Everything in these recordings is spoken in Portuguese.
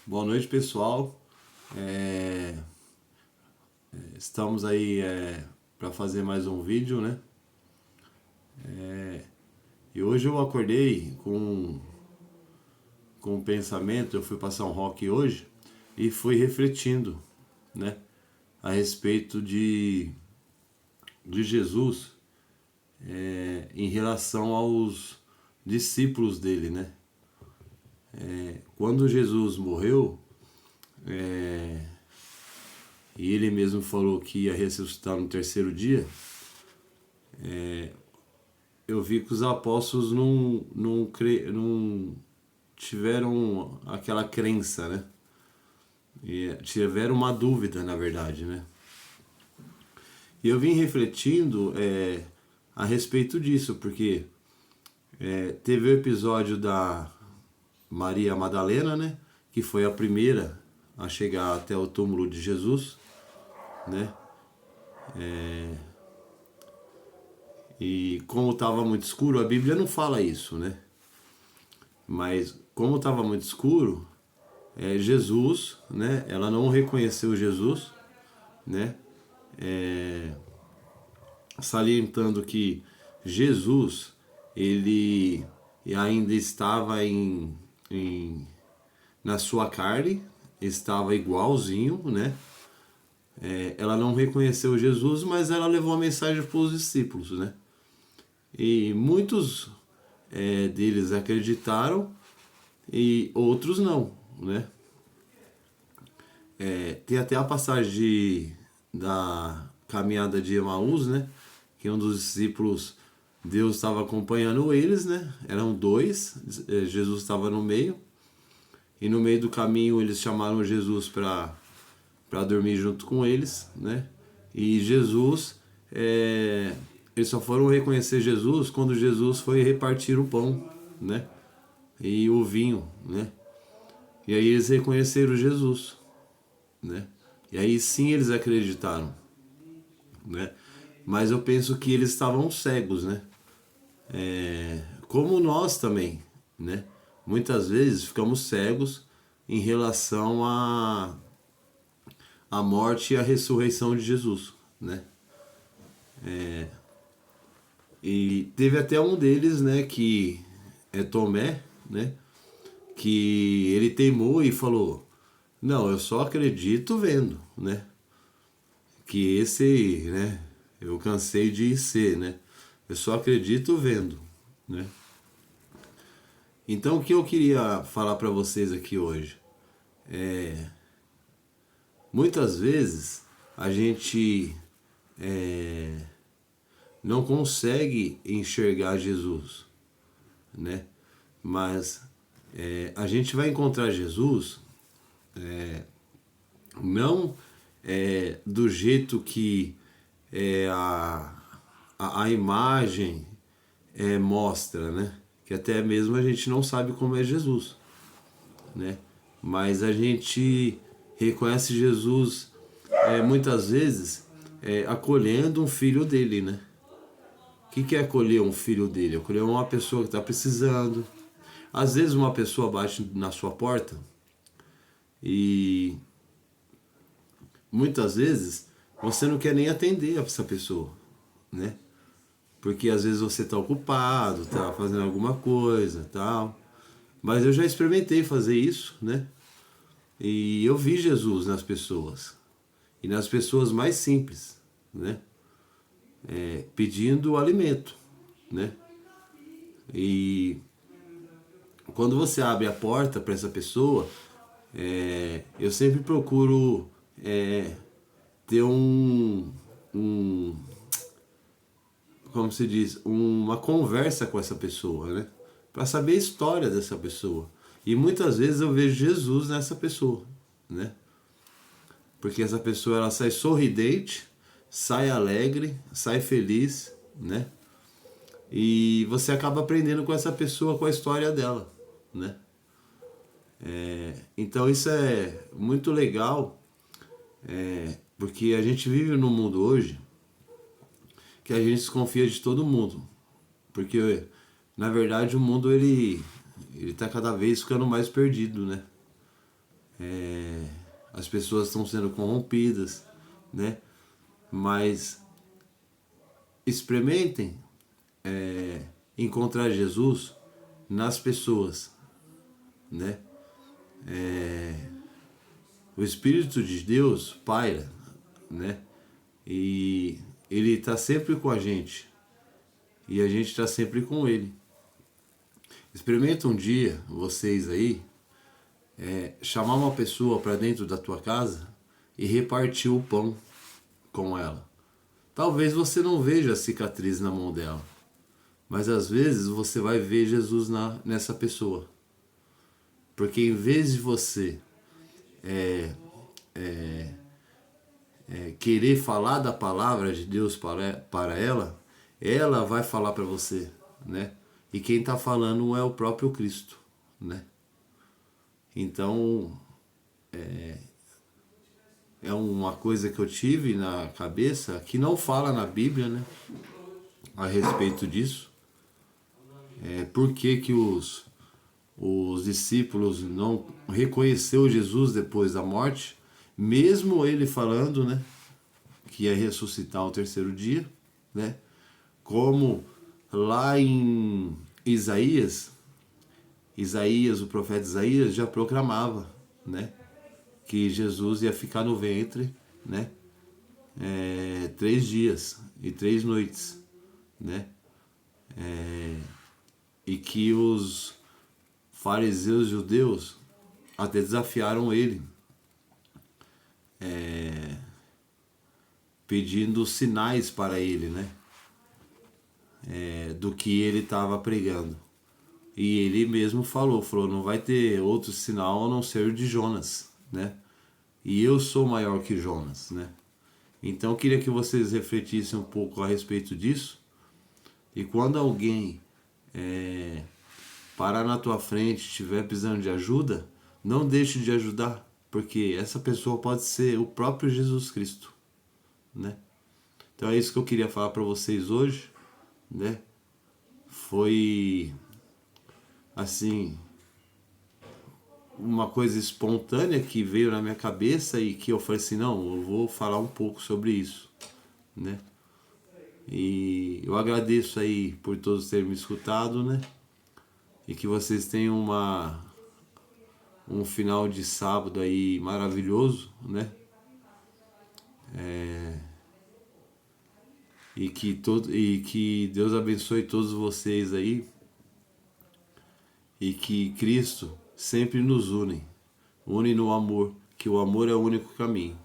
Boa noite, pessoal. É, Estamos aí para fazer mais um vídeo, né? E hoje eu acordei com um pensamento. Eu fui passar um rock hoje e fui refletindo, né? A respeito de Jesus em relação aos discípulos dele, né? Quando Jesus morreu, e ele mesmo falou que ia ressuscitar no terceiro dia, eu vi que os apóstolos não tiveram aquela crença, né? E tiveram uma dúvida, na verdade, né? E eu vim refletindo a respeito disso, porque teve o episódio da Maria Madalena, né? Que foi a primeira a chegar até o túmulo de Jesus, né? E como estava muito escuro, a Bíblia não fala isso, né? Mas como estava muito escuro, Jesus, né? Ela não reconheceu Jesus, né? Salientando que Jesus, ele ainda estava na sua carne, estava igualzinho, né? Ela não reconheceu Jesus, mas ela levou a mensagem para os discípulos, né? E muitos deles acreditaram e outros não, né? Tem até a passagem da caminhada de Emaús, né? Que um dos discípulos, Deus estava acompanhando eles, né? Eram dois, Jesus estava no meio. E no meio do caminho eles chamaram Jesus para dormir junto com eles, né? E Jesus, eles só foram reconhecer Jesus quando Jesus foi repartir o pão, né? E o vinho, né? E aí eles reconheceram Jesus, né? E aí sim eles acreditaram, né? Mas eu penso que eles estavam cegos, né? Como nós também, né? Muitas vezes ficamos cegos em relação à morte e à ressurreição de Jesus, né? E teve até um deles, né, que é Tomé, né? Que ele teimou e falou: não, eu só acredito vendo, né? Que esse, né? Eu cansei de ser, né? Eu só acredito vendo, né? Então o que eu queria falar para vocês aqui hoje muitas vezes a gente não consegue enxergar Jesus, né? Mas a gente vai encontrar Jesus não do jeito que a imagem mostra, né? Que até mesmo a gente não sabe como é Jesus, né? Mas a gente reconhece Jesus muitas vezes acolhendo um filho dele, né? O que é acolher um filho dele? Acolher uma pessoa que está precisando. Às vezes uma pessoa bate na sua porta e muitas vezes você não quer nem atender essa pessoa, né? Porque às vezes você está ocupado, está fazendo alguma coisa, tal. Mas eu já experimentei fazer isso, né? E eu vi Jesus nas pessoas. E nas pessoas mais simples, né? Pedindo alimento, né? E quando você abre a porta para essa pessoa, eu sempre procuro ter como se diz, uma conversa com essa pessoa, né? Para saber a história dessa pessoa. E muitas vezes eu vejo Jesus nessa pessoa, né? Porque essa pessoa ela sai sorridente, sai alegre, sai feliz, né? E você acaba aprendendo com essa pessoa, com a história dela, né? Então isso é muito legal, porque a gente vive num mundo hoje que a gente desconfia de todo mundo, porque na verdade o mundo ele tá cada vez ficando mais perdido, né? as pessoas estão sendo corrompidas, né? Mas experimentem encontrar Jesus nas pessoas, né? O Espírito de Deus paira, né? E ele está sempre com a gente e a gente está sempre com ele. Experimenta um dia, vocês aí, chamar uma pessoa para dentro da tua casa e repartir o pão com ela. Talvez você não veja a cicatriz na mão dela, mas às vezes você vai ver Jesus nessa pessoa. Porque em vez de você querer falar da palavra de Deus para ela, ela vai falar para você, né? E quem está falando é o próprio Cristo, né? Então, é uma coisa que eu tive na cabeça, que não fala na Bíblia, né? A respeito disso. Por que que os discípulos não reconheceu Jesus depois da morte, mesmo ele falando, né, que ia ressuscitar ao terceiro dia, né? Como lá em Isaías, o profeta Isaías já proclamava, né, que Jesus ia ficar no ventre, né, 3 dias e 3 noites, né? E que os fariseus judeus até desafiaram ele, pedindo sinais para ele, né? Do que ele estava pregando. E ele mesmo falou, não vai ter outro sinal a não ser o de Jonas, né? E eu sou maior que Jonas, né? Então eu queria que vocês refletissem um pouco a respeito disso. E quando alguém parar na tua frente, estiver precisando de ajuda, não deixe de ajudar, porque essa pessoa pode ser o próprio Jesus Cristo, né? Então é isso que eu queria falar para vocês hoje, né? Foi assim uma coisa espontânea que veio na minha cabeça e que eu falei assim, não, eu vou falar um pouco sobre isso, né? E eu agradeço aí por todos terem me escutado, né? E que vocês tenham um final de sábado aí maravilhoso, né? E que Deus abençoe todos vocês aí. E que Cristo sempre nos une no amor, que o amor é o único caminho.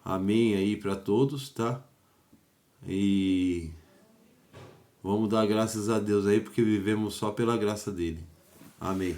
Amém aí para todos, tá? E vamos dar graças a Deus aí, porque vivemos só pela graça dele. Amém.